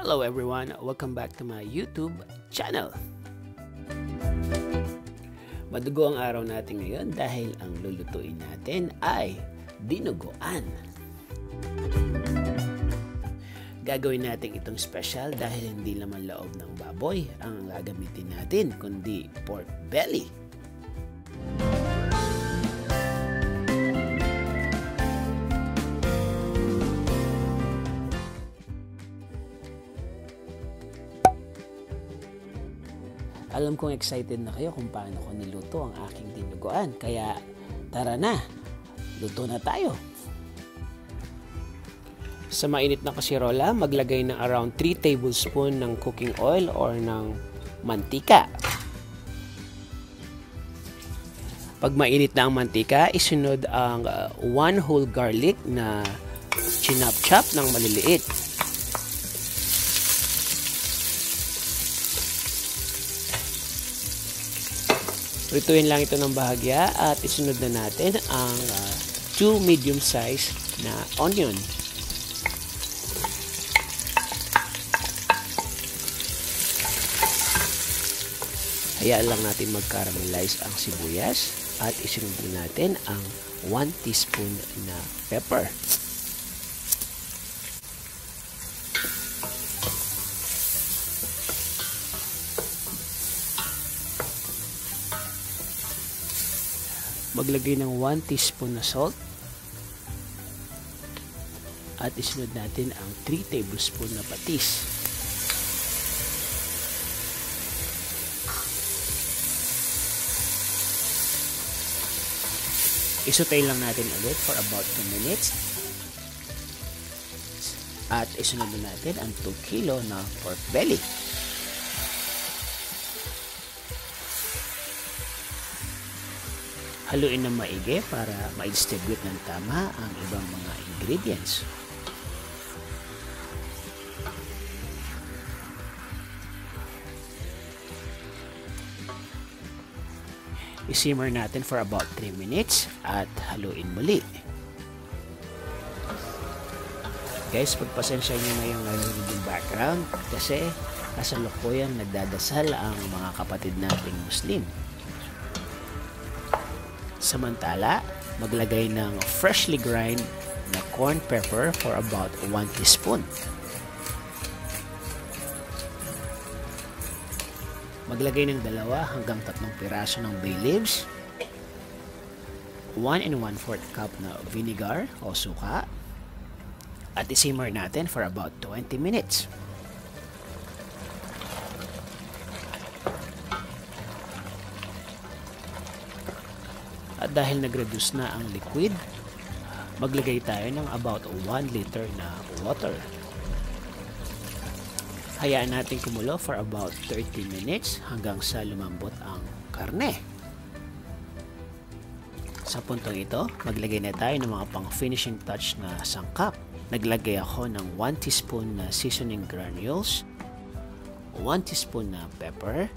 Hello everyone, welcome back to my YouTube channel. Madugo ang araw natin ngayon dahil ang lulutuin natin ay dinuguan. Gagawin natin itong special dahil hindi naman loob ng baboy ang gagamitin natin kundi pork belly. Alam kong excited na kayo kung paano ko niluto ang aking dinuguan. Kaya tara na, luto na tayo. Sa mainit na kasirola, maglagay ng around 3 tablespoons ng cooking oil or ng mantika. Pag mainit na ang mantika, isunod ang 1 whole garlic na chinop-chop ng maliliit. Lutuin lang ito ng bahagya at isunod na natin ang 2 medium size na onion. Hayaan lang natin mag-caramelize ang sibuyas at isunod natin ang 1 teaspoon na pepper. Maglagay ng 1 teaspoon na salt at isunod natin ang 3 tablespoon na patis. Isutay lang natin ulit for about 2 minutes at isunod natin ang 2 kilo na pork belly. Haluin ng maigi para ma-distribute ng tama ang ibang mga ingredients. I-simmer natin for about 3 minutes at haluin muli. Guys, pagpasensya nyo na yung narinig background kasi kasalukuyan nagdadasal ang mga kapatid nating Muslim. Samantala, maglagay ng freshly grind na corn pepper for about 1 teaspoon. Maglagay ng 2 hanggang 3 piraso ng bay leaves, 1 1/4 cup na vinegar o suka, at isimmer natin for about 20 minutes. At dahil nag-reduce na ang liquid, maglagay tayo ng about 1 liter na water. Hayaan natin kumulo for about 30 minutes hanggang sa lumambot ang karne. Sa puntong ito, maglagay na tayo ng mga pang-finishing touch na sangkap. Naglagay ako ng 1 teaspoon na seasoning granules, 1 teaspoon na pepper,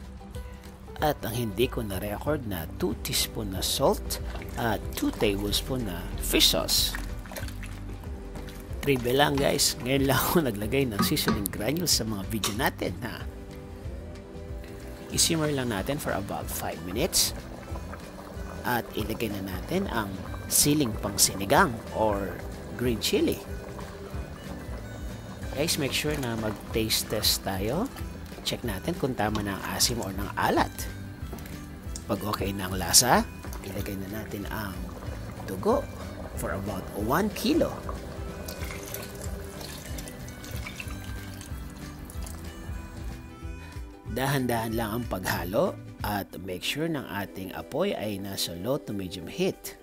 at ang hindi ko na-record na 2 teaspoon na salt at 2 tablespoon na fish sauce. Trivia lang guys, ngayon lang ako naglagay ng seasoning granules sa mga video natin ha. I-simmer lang natin for about 5 minutes at ilagay na natin ang siling pangsinigang or green chili. Guys, make sure na mag-taste test tayo. Check natin kung tama na ang asim o ng alat. Pag okay na ang lasa, ilagay na natin ang dugo for about 1 kilo. Dahan-dahan lang ang paghalo at make sure ng ating apoy ay nasa low to medium heat.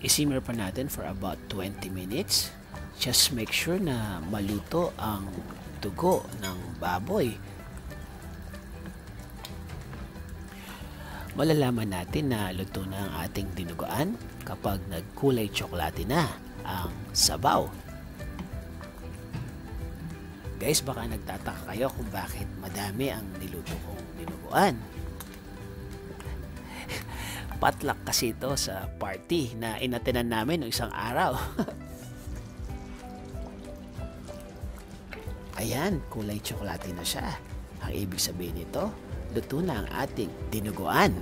I-simmer pa natin for about 20 minutes. Just make sure na maluto ang dugo ng baboy. Malalaman natin na luto na ang ating dinuguan kapag nagkulay tsokolate na ang sabaw. Guys, baka nagtataka kayo kung bakit madami ang niluto kong dinuguan. Potluck kasi ito sa party na inatenan namin noong isang araw. Ayan, kulay tsokolate na siya. Ang ibig sabihin nito, luto na ang ating dinuguan.